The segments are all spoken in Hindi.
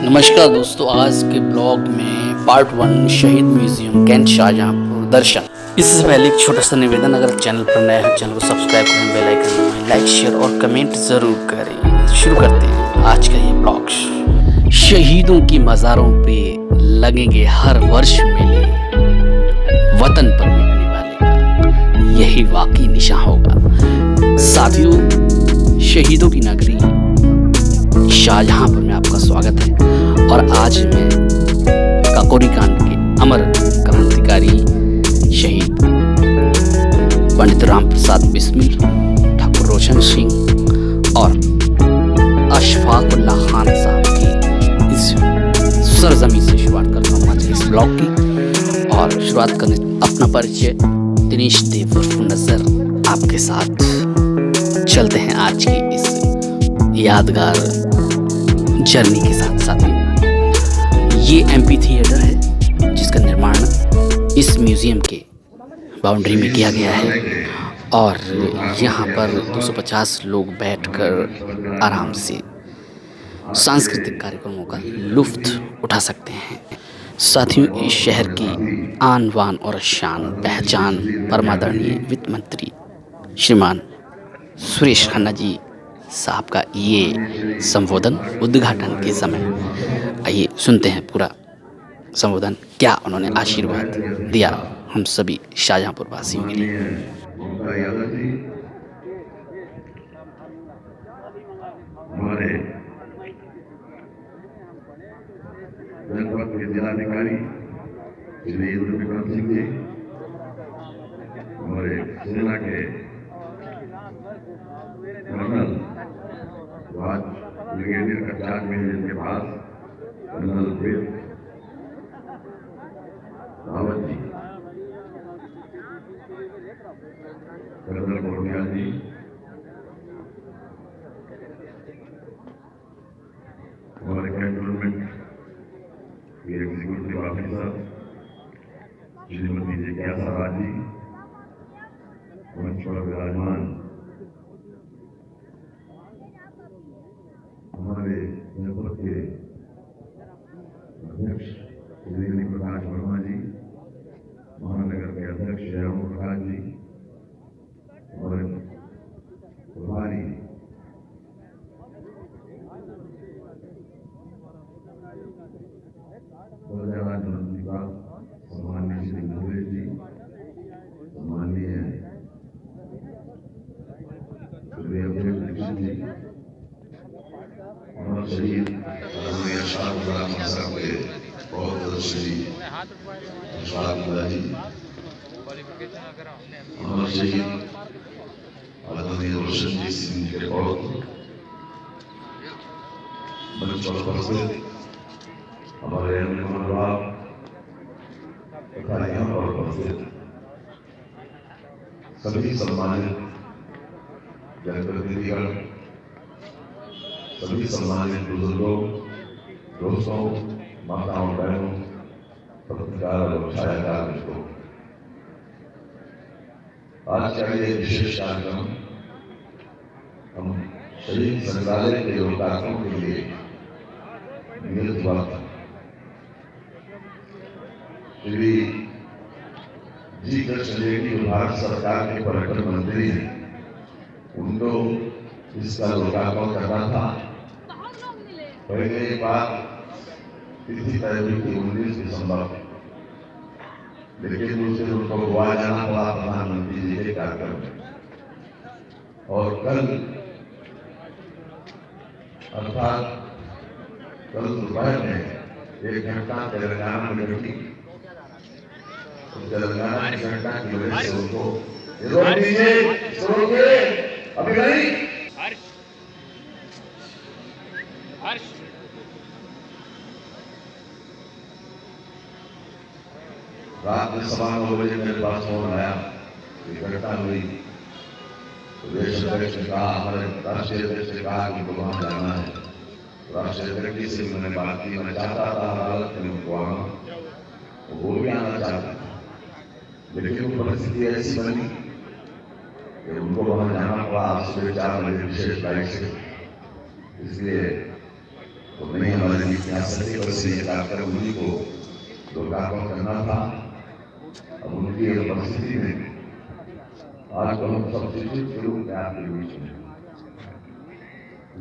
नमस्कार दोस्तों, आज के ब्लॉग में पार्ट 1 शहीद म्यूजियम कैंट शाहजहांपुर दर्शन। इससे पहले एक छोटा सा निवेदन, अगर चैनल पर नया है चैनल को सब्सक्राइब करें, बेल आइकन दबाएं, लाइक शेयर और कमेंट ज़रूर करें। शुरू करते हैं आज का ये ब्लॉग। शहीदों की मज़ारों पे लगेंगे हर वर्ष मेले, वतन पर मिटने वाले का यही वाकई निशान होगा। साथियों, शहीदों की नगरी शाहजहांपुर में आपका स्वागत है। और आज मैं काकोरी कांड के अमर क्रांतिकारी शहीद पंडित राम प्रसाद बिस्मिल, ठाकुर रोशन सिंह और अशफाक उल्लाह खान साहब की इस सरजमी से शुरुआत करता हूँ आज के इस ब्लॉग की। और शुरुआत करने अपना परिचय दिनेश देव उर्फ नजर आपके साथ चलते हैं आज की इस यादगार जर्नी के साथ। साथ ये एमपी थिएटर है जिसका निर्माण इस म्यूज़ियम के बाउंड्री में किया गया है और यहाँ पर 250 लोग बैठकर आराम से सांस्कृतिक कार्यक्रमों का लुत्फ़ उठा सकते हैं। साथियों, इस शहर की आन बान और शान पहचान परमादरणीय वित्त मंत्री श्रीमान सुरेश खन्ना जी साहब का ये संबोधन उद्घाटन के समय। आइए सुनते हैं पूरा संबोधन, क्या उन्होंने आशीर्वाद दिया हम सभी शाहजहांपुर वासियों के लिए। हमारे जनपद के जिलाधिकारी श्री इंद्र विक्रम सिंह जी, हमारे सेना के कर्नल आज ब्रिगेडियर का चार्ज में जिनके पास कर्नल वेद रावत जी, कर्नल मोटिया जी, हमारे कैंटोनमेंट के एग्जीक्यूटिव ऑफिसर श्रीमती जिज्ञासा राज जी, मंच पर विराजमान हमारे जनपद के अध्यक्ष श्री प्रकाश वर्मा जी, महानगर के अध्यक्ष श्याम प्रकाश जी, और प्रभारी राज्य मंत्री का सम्माननीय श्री नरेश जी, सम्माननीय श्री अभिषेक दीक्षित जी और शहीद आदरणीय अशफाक उल्लाह खान साहब के बहुत श्री अशफाक उल्लाह जी, और शहीद आदरणीय रोशन जी सिंह के बहुत मंच पर उपस्थित हमारे मेहमान बाप तथा यहाँ पर उपस्थित सभी सम्मानित जनप्रतिनिधिगण, सभी सम्मानित बुजुर्गों, दोस्तों, माताओं, बहनों, पत्रकार और छायाकार मित्रों, आज का ये विशेष कार्यक्रम हम शहीद संग्रहालय के लोकार्पण के लिए नियत हुआ था। श्री जी कृष्ण रेड्डी भारत सरकार के पर्यटन मंत्री हैं, उनको इसका लोकार्पण करना था। पहले एक बार तिथि तय हुई थी 19 दिसंबर, लेकिन उससे उनको गोवा जाना पड़ा प्रधानमंत्री जी के कार्यक्रम में। और कल अर्थात कल दोपहर में एक घटना तेलंगाना में घटी। तेलंगाना की घटना की वजह से उनको अभी नहीं रात में 9:15 बजे मेरे पास फोन आया, घटना हुई। प्रदेश अध्यक्ष ने कहा, हमारे राष्ट्रीय अध्यक्ष ने कहा कि उनको वहां जाना है। राष्ट्रीय अध्यक्ष से मैंने बात की, मैं चाहता था अदालत में उनको आना, वो भी आना चाहता था, लेकिन परिस्थिति ऐसी बनी कि उनको वहां जाना पड़ा सुबह 4 बजे विशेष फ्लाइट से। इसलिए तो नहीं हमारे बीच में आ सकते, बस ये कार्यक्रम उन्हीं को लोकार्पण करना था। अब उनकी उपस्थिति में आज तो हम सब्सिट्यूट के रूप में आपके बीच में,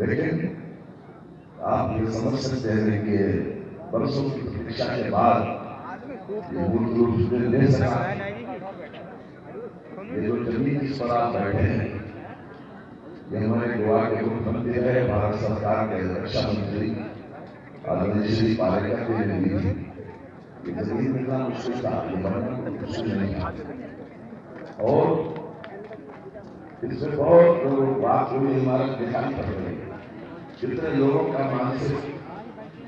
लेकिन आप ये समझ सकते हैं कि बरसों की प्रतीक्षा के बाद ये मूल रूप से ले सका। ये जो जमीन जिस पर आप बैठे हैं, ये हमारे गोवा के मुख्यमंत्री रहे, भारत सरकार के रक्षा मंत्री आदरणीय श्री पालेकर जी ने दी थी। ये जमीन मिलना मुश्किल था, ये बनना मुश्किल नहीं था। और इसमें बहुत बात हुई, इमारत दिखाई पड़ रही है। कितने लोगों का मानसिक,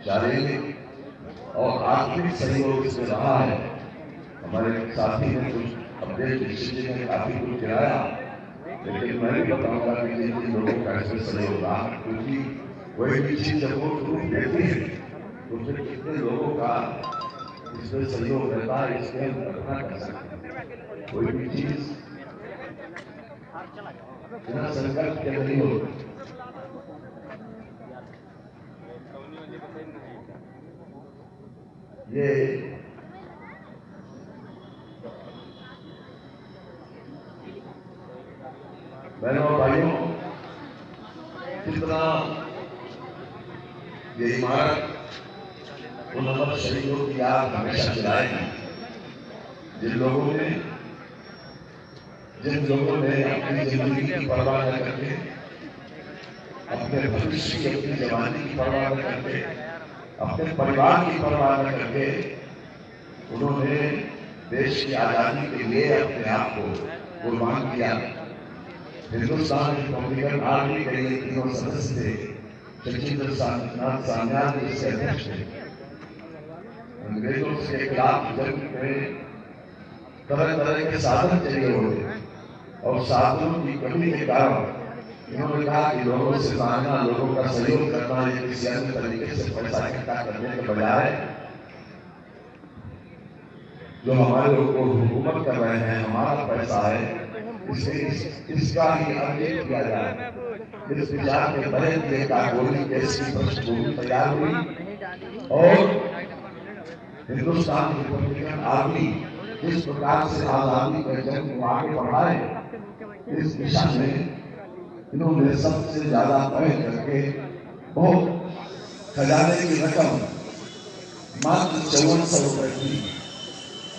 शारीरिक और आर्थिक सहयोग इसमें रहा है। हमारे साथी ने कुछ अपडेट निश्चित ने काफी कुछ गिराया, लेकिन मैं भी बताऊंगा कि जिन लोगों का इसमें सहयोग रहा, क्योंकि वही भी चीज जब वो रूप देती है तो फिर कितने लोगों का इसमें सहयोग रहता है, इसके हम कल्पना कर सकते हैं। कोई भी चीज बिना संकल्प के नहीं होती। ये बहनों और भाइयों, जितना ये इमारत उन अमर शहीदों की याद हमेशा दिलाएगी, जिन लोगों ने अपनी जिंदगी की परवाह न करके, अपने भविष्य की, अपनी जवानी की परवाह न करके, अपने परिवार की परवाह न करके उन्होंने देश की आजादी के लिए अपने आप को कुर्बान किया। हिंदुस्तान रिपब्लिकन आर्मी के लिए तीनों सदस्य थे। शचीन्द्र नाथ सान्याल जी इसके अध्यक्ष थे। अंग्रेजों के खिलाफ जंग में तरह तरह के साधन चाहिए होते, और साधनों की कमी के कारण इन्होंने कहा कि लोगों से मांगना, लोगों का सहयोग करना, या किसी अन्य तरीके से पैसा इकट्ठा करने के बजाय जो हमारे लोग को हुकूमत कर रहे हैं, हमारा पैसा है, इसका ही अर्जित किया जाए। इस विचार के तहत ये काकोरी केस की पृष्ठभूमि तैयार हुई और हिंदुस्तान रिपब्लिकन आर्मी जिस प्रकार से आजादी के जंग को आगे बढ़ाए, इस दिशा में इन्होंने सबसे ज्यादा पहल करके बहुत खजाने की रकम मात्र 5400 रुपए की,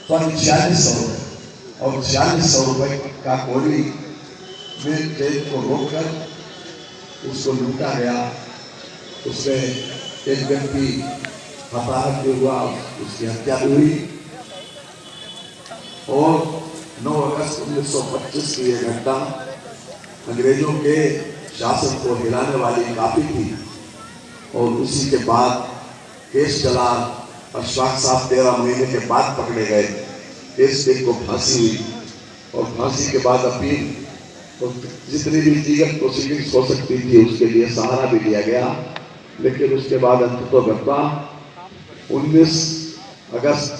4600 रुपए और 4600 रुपए का कोरी में ट्रेन को रोककर उसको लूटा गया। उसमें एक व्यक्ति हताहत भी हुआ, उसकी हत्या भी हुई। और 9 अगस्त 1925 की यह घटना अंग्रेजों के शासन को हिलाने वाली काफी थी। और उसी के बाद केस चला। अशफाक साहब 13 महीने के बाद पकड़े गए। केस को फांसी हुई और फांसी के बाद अपील, तो जितनी भी लीगल प्रोसीडिंग्स हो सकती थी उसके लिए सहारा भी लिया गया। लेकिन उसके बाद अंततोगत्वा 19 अगस्त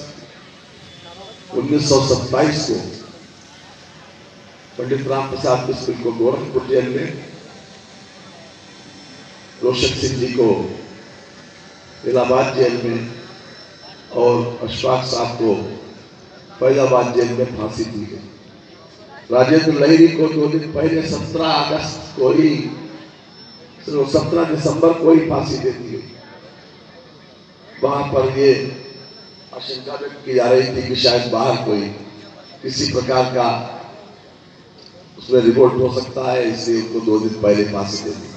1927 को पंडित राम प्रसाद बिस्मिल को गोरखपुर जेल में, रोशक सिंह जी को इलाहाबाद जेल में और अशफाक साहब को फैजाबाद जेल में फांसी दी गई। राजेंद्र लहिरी को 2 दिन पहले 17 अगस्त को ही, 17 दिसंबर को ही फांसी दे दी गई। वहां पर ये आशंका व्यक्त की जा रही थी कि शायद बाहर कोई किसी प्रकार का उसमें रिवोल्ट हो सकता है, इसलिए उनको 2 दिन पहले फांसी दे दी।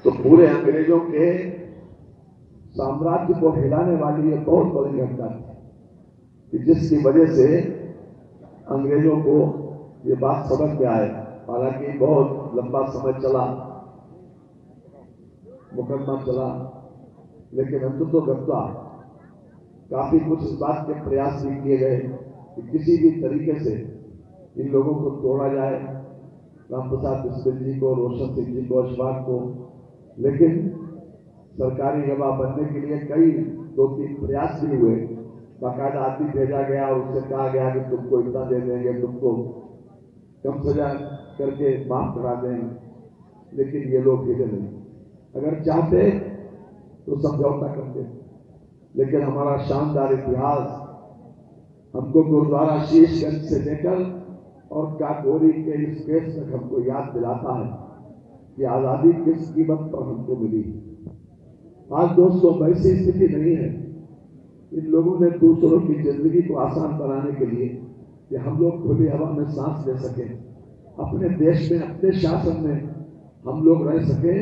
तो पूरे अंग्रेजों के साम्राज्य को हिलाने वाली ये बहुत बड़ी घटना थी, जिसकी वजह से अंग्रेजों को ये बात समझ में आए। हालांकि बहुत लंबा समय चला, मुकदमा चला, लेकिन अंततोगत्वा काफी कुछ इस बात के प्रयास भी किए गए कि किसी भी तरीके से इन लोगों को तोड़ा जाए, राम प्रसाद बिस्मिल जी को, रोशन सिंह जी को, अशफाक को। लेकिन सरकारी गवाह बनने के लिए कई 2-3 प्रयास भी हुए। बाकायदा आदमी भेजा गया और उससे कहा गया कि तुमको इतना दे देंगे, तुमको कम सजा करके माफ करा देंगे, लेकिन ये लोग हिले नहीं। अगर चाहते तो समझौता करते थे, लेकिन हमारा शानदार इतिहास हमको गुरुद्वारा शीशगंज से लेकर और काकोरी के इस केस तक हमको याद दिलाता है कि आज़ादी किस कीमत पर हमको मिली। आज दोस्तों वैसी स्थिति नहीं है। इन लोगों ने दूसरों की जिंदगी को आसान बनाने के लिए कि हम लोग खुली हवा में सांस ले सकें, अपने देश में अपने शासन में हम लोग रह सकें,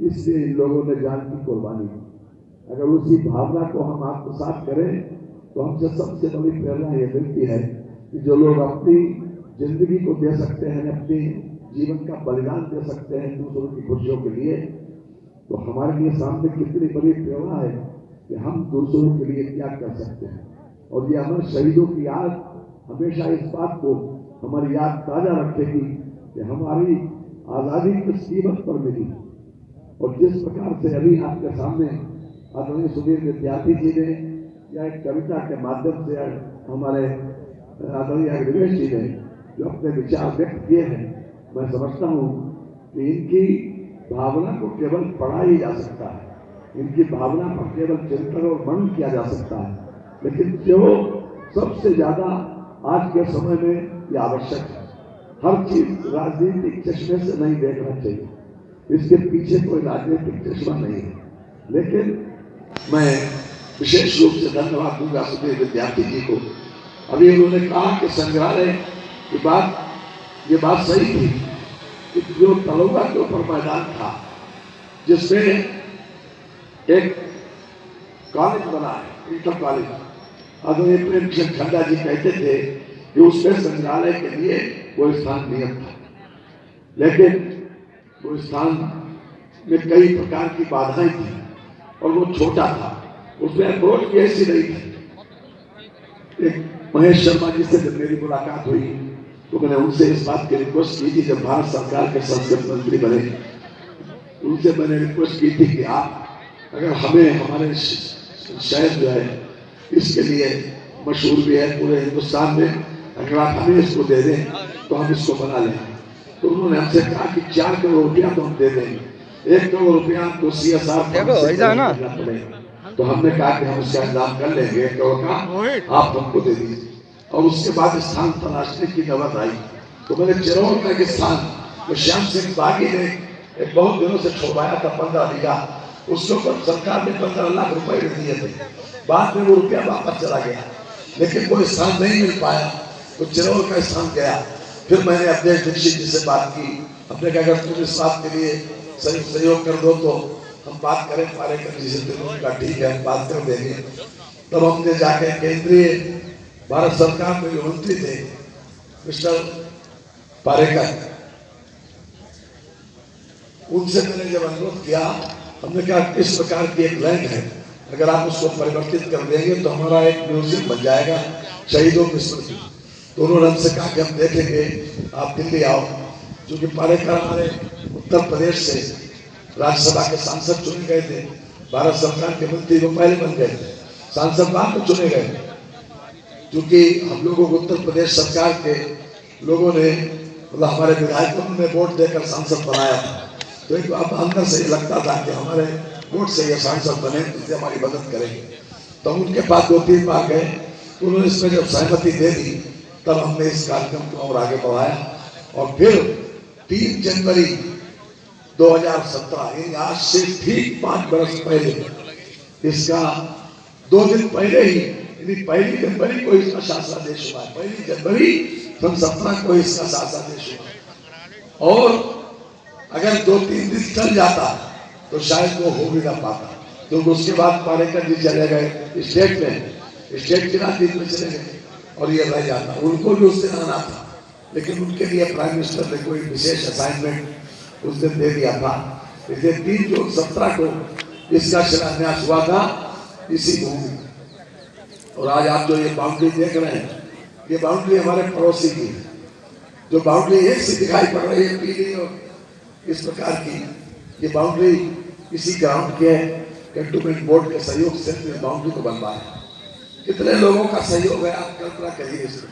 इसलिए इन लोगों ने जान की कुर्बानी की। अगर उसी भावना को हम आत्मसात करें तो हमसे सबसे बड़ी प्रेरणा ये मिलती है कि जो लोग अपनी जिंदगी को दे सकते हैं, अपनी जीवन का बलिदान दे सकते हैं दूसरों की खुशियों के लिए, तो हमारे लिए सामने कितनी बड़ी प्रेरणा है कि हम दूसरों के लिए क्या कर सकते हैं। और ये अमर शहीदों की याद हमेशा इस बात को हमारी याद ताजा रखेगी कि हमारी आज़ादी किस कीमत पर मिली। और जिस प्रकार से अभी आपके सामने आदरणीय सुधीर विद्यार्थी जी ने या एक कविता के माध्यम से हमारे आदरणीय अग्रवेश जी ने जो अपने विचार व्यक्त किए हैं, मैं समझता हूँ कि इनकी भावना को केवल पढ़ा ही जा सकता है, इनकी भावना पर केवल चिंतन और मनन किया जा सकता है, लेकिन जो सबसे ज्यादा आज के समय में ये आवश्यक है। हर चीज राजनीतिक चश्मे से नहीं देखना चाहिए, इसके पीछे कोई राजनीतिक चश्मा नहीं है। लेकिन मैं विशेष रूप से धन्यवाद दूंगा सुधीर विद्यार्थी जी को। अभी उन्होंने कहा कि संग्रहालय की बात, ये बात सही थी कि जो तलौदा के ऊपर मैदान था जिसमें एक कॉलेज बना है, इंटर कॉलेज, आदरणीय प्रेमचंद खन्ना जी कहते थे कि उसमें संग्रहालय के लिए वो स्थान नियत था, लेकिन वो स्थान में कई प्रकार की बाधाएं थी और वो छोटा था, उसमें अप्रोच भी ऐसी नहीं थी। एक महेश शर्मा जी से जब मेरी मुलाकात हुई तो मैंने उनसे इस बात की रिक्वेस्ट की थी, जब भारत सरकार के संस्कृति मंत्री बने, उनसे मैंने रिक्वेस्ट की थी कि आप अगर हमें हमारे शहर जो है इसके लिए मशहूर भी है पूरे हिंदुस्तान में, अगर आप हमें इसको दे दें तो हम इसको बना लें। तो उन्होंने हमसे कहा कि 4 करोड़ रुपया तो हम दे देंगे, 1 करोड़ रुपया तो CSR करना पड़ेगा। तो हमने कहा कि हम उसका इंतजाम कर लेंगे, 1 करोड़ का आप हमको दे दीजिए। और उसके बाद स्थान तलाशने की नौबत आई तो मैंने चिरौर का एक स्थान जो श्याम सिंह बागी ने एक बहुत दिनों से छोड़वाया था 15 बीघा, उसके ऊपर सरकार ने 15 लाख रुपए दिए थे। बाद में वो रुपया वापस चला गया, लेकिन वो स्थान नहीं मिल पाया, तो चिरौर का स्थान गया। फिर मैंने अवधेश दीक्षित जी से बात की, अपने कहा अगर तुम इस बात के लिए सहयोग कर दो तो हम बात करें पारेकर जी से। उनका ठीक है, हम बात कर देंगे। तब हमने जाके केंद्रीय भारत सरकार में जो मंत्री थे मिस्टर पारेकर, उनसे मैंने जब अनुरोध किया, हमने कहा इस प्रकार की एक लैंड है, अगर आप उसको परिवर्तित कर देंगे तो हमारा एक म्यूजियम बन जाएगा शहीदों की स्मृति। तो उन्होंने हमसे कहा कि हम देखेंगे, आप दिल्ली आओ। क्योंकि पारेकर हमारे उत्तर प्रदेश से राज्यसभा के सांसद चुने गए थे, भारत सरकार के मंत्री वो पहले बन गए थे, सांसद बाद में चुने गए। क्योंकि हम लोगों को उत्तर प्रदेश सरकार के लोगों ने, मतलब हमारे विधायकों ने वोट देकर सांसद बनाया था, तो एक अब अंदर से लगता था कि हमारे वोट से ये सांसद बने तो हमारी मदद करेंगे। तो उनके पास 2-3 बार गए, तो उन्होंने इसमें जब सहमति दे दी तब हमने इस कार्यक्रम को और आगे बढ़ाया। और फिर 3 जनवरी 2017 यानी आज से ठीक 5 बरस पहले, इसका 2 दिन पहले ही, यानी 1 जनवरी को इसका शासनादेश हुआ है। 1 जनवरी सन 17 को इसका शासनादेश हुआ। और अगर 2-3 दिन चल जाता तो शायद वो हो भी ना पाता, क्योंकि उसके बाद पारेकर जी चले गए स्टेट में, स्टेट के राजनीति में चले गए और ये रह जाता। उनको भी उस दिन आना था, लेकिन उनके लिए प्राइम मिनिस्टर ने कोई विशेष असाइनमेंट उस दिन दे दिया था। इसलिए 3 जून 17 को इसका शिलान्यास हुआ था इसी भूमि। और आज आप जो ये बाउंड्री देख रहे हैं, ये बाउंड्री हमारे पड़ोसी की है। जो बाउंड्री एक सी दिखाई पड़ रही है पीली और इस प्रकार की, ये बाउंड्री इसी ग्राउंड के कैंटोनमेंट बोर्ड के सहयोग से बाउंड्री को बनवाया। कितने लोगों का सहयोग है आप कल्पना करिए इसमें।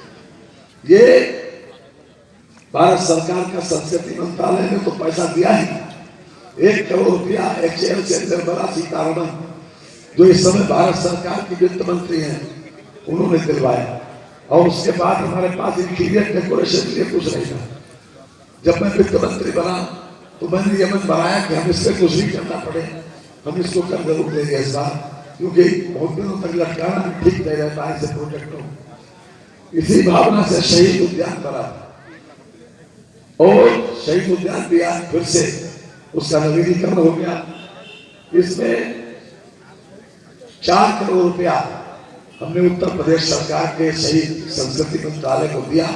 ये भारत सरकार का संस्कृति मंत्रालय ने तो पैसा दिया ही, 1 करोड़ रुपया एक्सचेंज से निर्मला सीतारमण जो इस समय भारत सरकार की वित्त मंत्री हैं, उन्होंने दिलवाया। और उसके बाद हमारे पास इंटीरियर डेकोरेशन के लिए कुछ नहीं था। जब मैं वित्त मंत्री बना तो मैंने ये मन बनाया कि हम इससे कुछ नहीं करना पड़े, हम इसको कर जरूर देंगे इस बार, क्योंकि बहुत दिनों तक लटकाना भी ठीक नहीं रहता है ऐसे प्रोजेक्टों। इसी भावना से शहीद उद्यान बना और शहीद उद्यान भी आज फिर से उसका नवीनीकरण हो गया। इसमें 4 करोड़ रुपया हमने उत्तर प्रदेश सरकार के शहीद संस्कृति मंत्रालय को दिया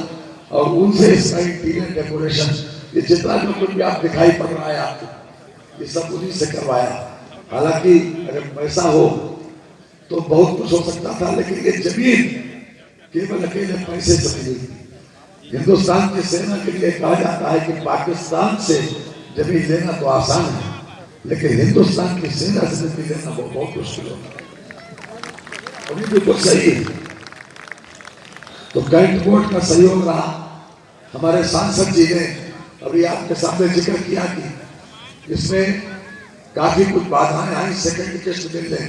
और उनसे इसका इंटीरियर डेकोरेशन, ये जितना जो कुछ भी आप दिखाई पड़ रहा है आपको, ये सब उन्हीं से करवाया। हालांकि अगर पैसा हो तो बहुत कुछ हो सकता था, लेकिन ये जमीन केवल अकेले पैसे से मिली। हिंदुस्तान की सेना के लिए कहा जाता है कि पाकिस्तान से जमीन लेना तो आसान है, लेकिन हिंदुस्तान की सेना से जमीन लेना बहुत मुश्किल होता है। अभी बिल्कुल सही है। तो कैंट बोर्ड का सहयोग रहा। हमारे सांसद जी ने अभी आपके सामने जिक्र किया कि इसमें काफी कुछ बाधाएं आई। सेकंड किस्त मिलने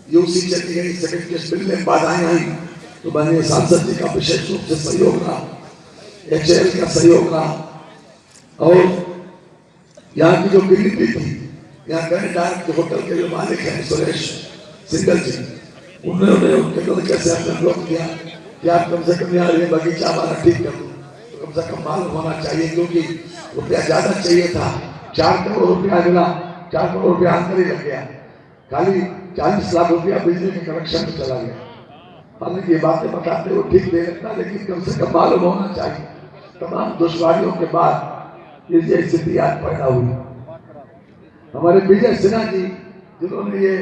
यूसी चली गई, सेकंड किस्त मिलने बाधाएं आई, तो मैंने सांसद जी का विशेष रूप से सहयोग रहा, HAL का सहयोग रहा। और यहाँ की जो गिरती थी, यहाँ ग्रैंड डायरेक्ट होटल के जो मालिक हैं सुरेश सिंगल जी, उन्होंने उनके तरीके से अपने अनुरोध किया कि आप कम से कम यहाँ ये बगीचा हमारा ठीक कर दो, तो कम से कम मालूम होना चाहिए, क्योंकि रुपया ज्यादा चाहिए था। 4 करोड़ रुपया मिला, 4 करोड़ रुपया अंदर ही लग गया, खाली 40 लाख रुपया बिजली के कनेक्शन में चला गया। हालांकि ये बातें बताते वो ठीक नहीं लगता, लेकिन कम से कम मालूम होना चाहिए। तमाम दुश्वारियों के बाद ये स्थिति आज पैदा हुई। हमारे विजय सिन्हा जी जिन्होंने ये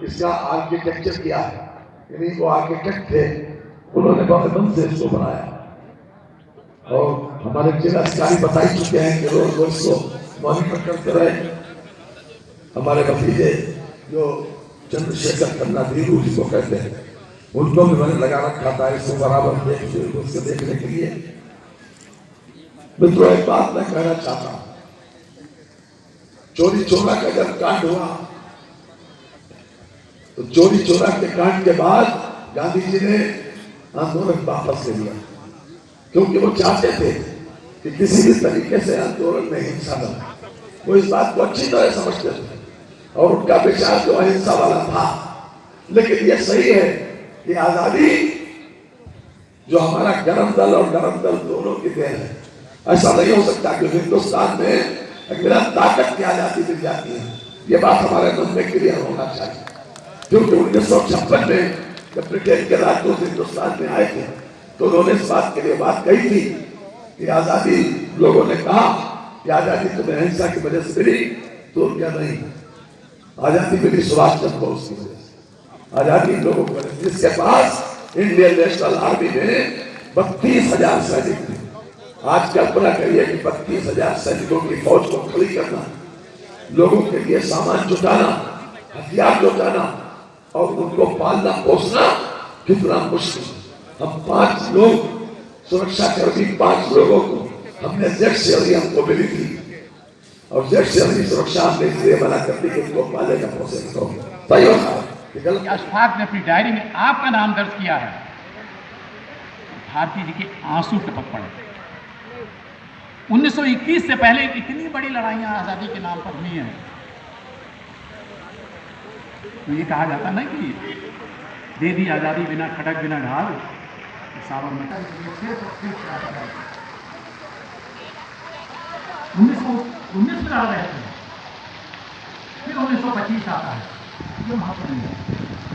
इसका आर्किटेक्चर किया है, यानी वो आर्किटेक्ट थे, उन्होंने बहुत मन से इसको बनाया। और हमारे जिलाधिकारी बता ही चुके हैं कि रोज रोज को मॉनिटर करते रहे। हमारे भतीजे जो चंद्रशेखर खन्ना धीरू जिसको कहते हैं, उनको भी मैंने लगा रखा था इसको बराबर उसको देखने के लिए। मित्रों, एक बात मैं कहना चाहता हूं, चोरी चोरा का जब कांड हुआ तो चोरी चोरा के कांड के बाद गांधी जी ने आंदोलन वापस ले लिया, क्योंकि वो चाहते थे कि किसी भी तरीके से आंदोलन में हिंसा न हो। वो इस बात को अच्छी तरह समझते थे और उनका विचार जो अहिंसा वाला था। लेकिन ये सही है कि आजादी जो हमारा गरम दल और नरम दल दोनों की देन है। ऐसा नहीं हो सकता कि हिंदुस्तान में एक बिना ताकत की आजादी मिल जाती है। ये बात हमारे मन में क्लियर होना चाहिए, क्योंकि 1956 में जब ब्रिटेन के राजदूत हिंदुस्तान में आए थे तो उन्होंने इस बात के लिए बात कही थी कि आजादी, लोगों ने कहा कि आजादी तुम्हें अहिंसा की वजह से मिली, तो क्या नहीं, आजादी मिली सुभाष चंद्र बोस की वजह से। आजादी लोगों को मिली जिसके पास इंडियन नेशनल आर्मी में 32,000 सैनिक थे। आज कल्पना करिए कि 32,000 सैनिकों की फौज को खड़ी करना, लोगों के लिए सामान जुटाना, हथियार जुटाना और उनको पालना पोसना कितना मुश्किल। हम 5 लोग सुरक्षा कर्मी, 5 लोगों को हमने जेट से हमको मिली थी और जेट से सुरक्षा हमने इसलिए बना कर दी कि उनको पाले का प्रोसेस हो। अशफाक ने अपनी डायरी में आपका नाम दर्ज किया है। भारती जी के आंसू टपक पड़े। 1921 से पहले इतनी बड़ी लड़ाइयां आजादी के नाम पर हुई हैं। तो ये कहा जाता ना कि दे दी आजादी बिना खटक बिना ढाल, साबरमती 1919 में लड़ रहे थे, फिर 1925 आता है। ये महत्व नहीं है,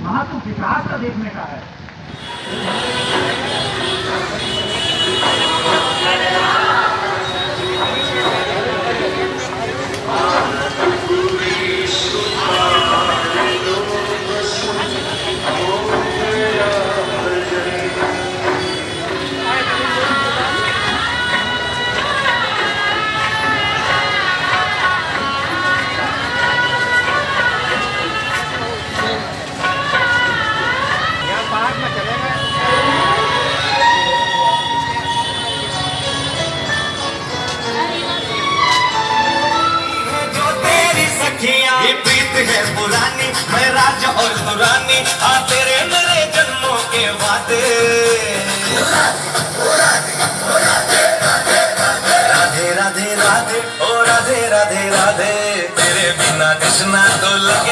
महत्व विकास का देखने का है। और तू रानी आ तेरे मेरे जन्मों के वादे। राधे राधे राधे ओ राधे राधे राधे, तेरे बिना कृष्णा तो लगे